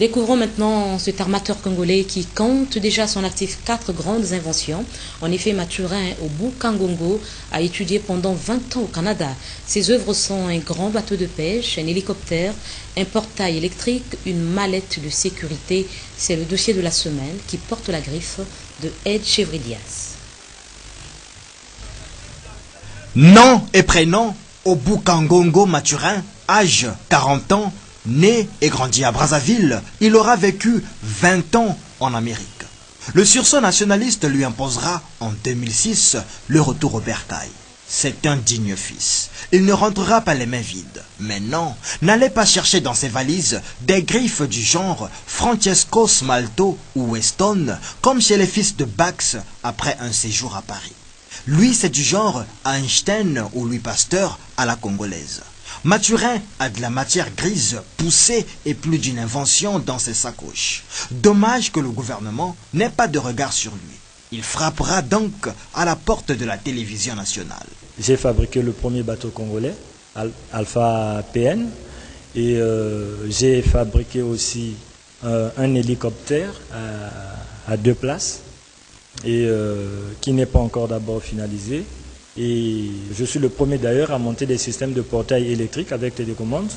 Découvrons maintenant cet armateur congolais qui compte déjà à son actif 4 grandes inventions. En effet, Mathurin Obukangongo a étudié pendant 20 ans au Canada. Ses œuvres sont un grand bateau de pêche, un hélicoptère, un portail électrique, une mallette de sécurité. C'est le dossier de la semaine qui porte la griffe de Ed Chevridias. Nom et prénom, Obukangongo Mathurin, âge 40 ans, né et grandi à Brazzaville, il aura vécu 20 ans en Amérique. Le sursaut nationaliste lui imposera en 2006 le retour au bercail. C'est un digne fils. Il ne rentrera pas les mains vides. Mais non, n'allez pas chercher dans ses valises des griffes du genre Francesco Smalto ou Weston, comme chez les fils de Bax après un séjour à Paris. Lui, c'est du genre Einstein ou Louis Pasteur à la congolaise. Mathurin a de la matière grise poussée et plus d'une invention dans ses sacoches. Dommage que le gouvernement n'ait pas de regard sur lui. Il frappera donc à la porte de la télévision nationale. J'ai fabriqué le premier bateau congolais, Alpha PN, et j'ai fabriqué aussi un hélicoptère à 2 places, et qui n'est pas encore d'abord finalisé. Et je suis le premier d'ailleurs à monter des systèmes de portail électrique avec télécommande,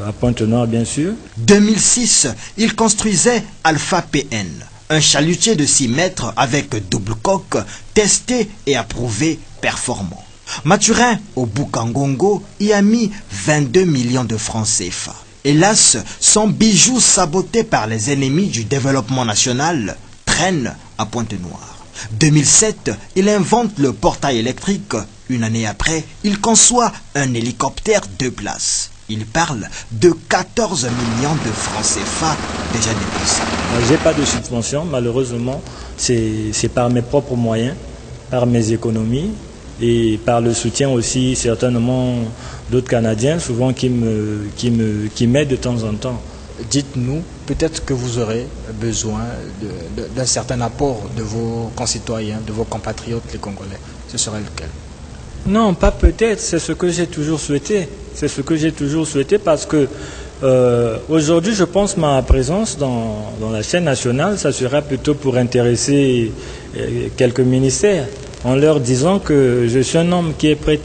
à Pointe-Noire bien sûr. 2006, il construisait Alpha PN, un chalutier de 6 mètres avec double coque, testé et approuvé performant. Mathurin Obukangongo y a mis 22 millions de francs CFA. Hélas, son bijou saboté par les ennemis du développement national traîne à Pointe-Noire. 2007, il invente le portail électrique. Une année après, il conçoit un hélicoptère 2 places. Il parle de 14 millions de francs CFA déjà dépensés. J'ai pas de subvention, malheureusement. C'est par mes propres moyens, par mes économies et par le soutien aussi certainement d'autres Canadiens, souvent qui m'aident de temps en temps. Dites-nous, peut-être que vous aurez besoin d'un certain apport de vos concitoyens, de vos compatriotes, les Congolais. Ce serait lequel? Non, pas peut-être, c'est ce que j'ai toujours souhaité. C'est ce que j'ai toujours souhaité parce que aujourd'hui, je pense ma présence dans la chaîne nationale, ça sera plutôt pour intéresser quelques ministères, en leur disant que je suis un homme qui est prêt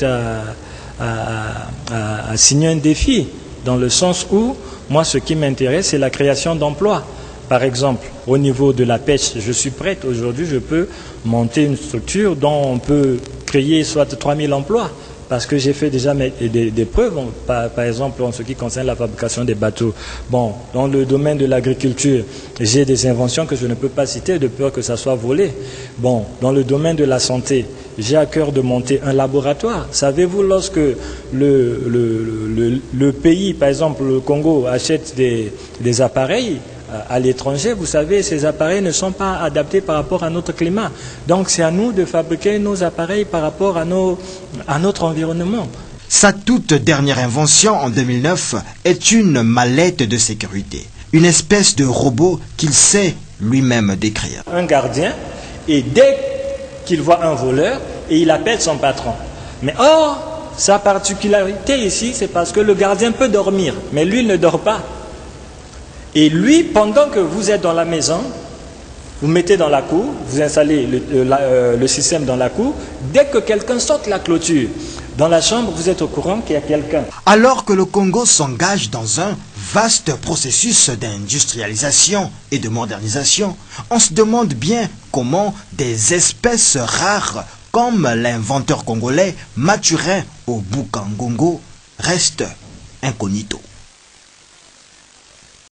à signer un défi, dans le sens où moi, ce qui m'intéresse, c'est la création d'emplois. Par exemple, au niveau de la pêche, je suis prête. Aujourd'hui, je peux monter une structure dont on peut créer soit 3000 emplois. Parce que j'ai fait déjà des preuves, par exemple, en ce qui concerne la fabrication des bateaux. Bon, dans le domaine de l'agriculture, j'ai des inventions que je ne peux pas citer de peur que ça soit volé. Bon, dans le domaine de la santé, j'ai à cœur de monter un laboratoire. Savez-vous, lorsque le pays, par exemple le Congo, achète des appareils à l'étranger, vous savez, ces appareils ne sont pas adaptés par rapport à notre climat. Donc c'est à nous de fabriquer nos appareils par rapport à notre environnement. Sa toute dernière invention en 2009 est une mallette de sécurité. Une espèce de robot qu'il sait lui-même décrire. Un gardien, et dès qu'il voit un voleur, et il appelle son patron. Mais or, sa particularité ici, c'est parce que le gardien peut dormir, mais lui il ne dort pas. Et lui, pendant que vous êtes dans la maison, vous mettez dans la cour, vous installez le système dans la cour, dès que quelqu'un saute la clôture, dans la chambre, vous êtes au courant qu'il y a quelqu'un. Alors que le Congo s'engage dans un vaste processus d'industrialisation et de modernisation, on se demande bien comment des espèces rares comme l'inventeur congolais Mathurin Obukangongo restent incognito.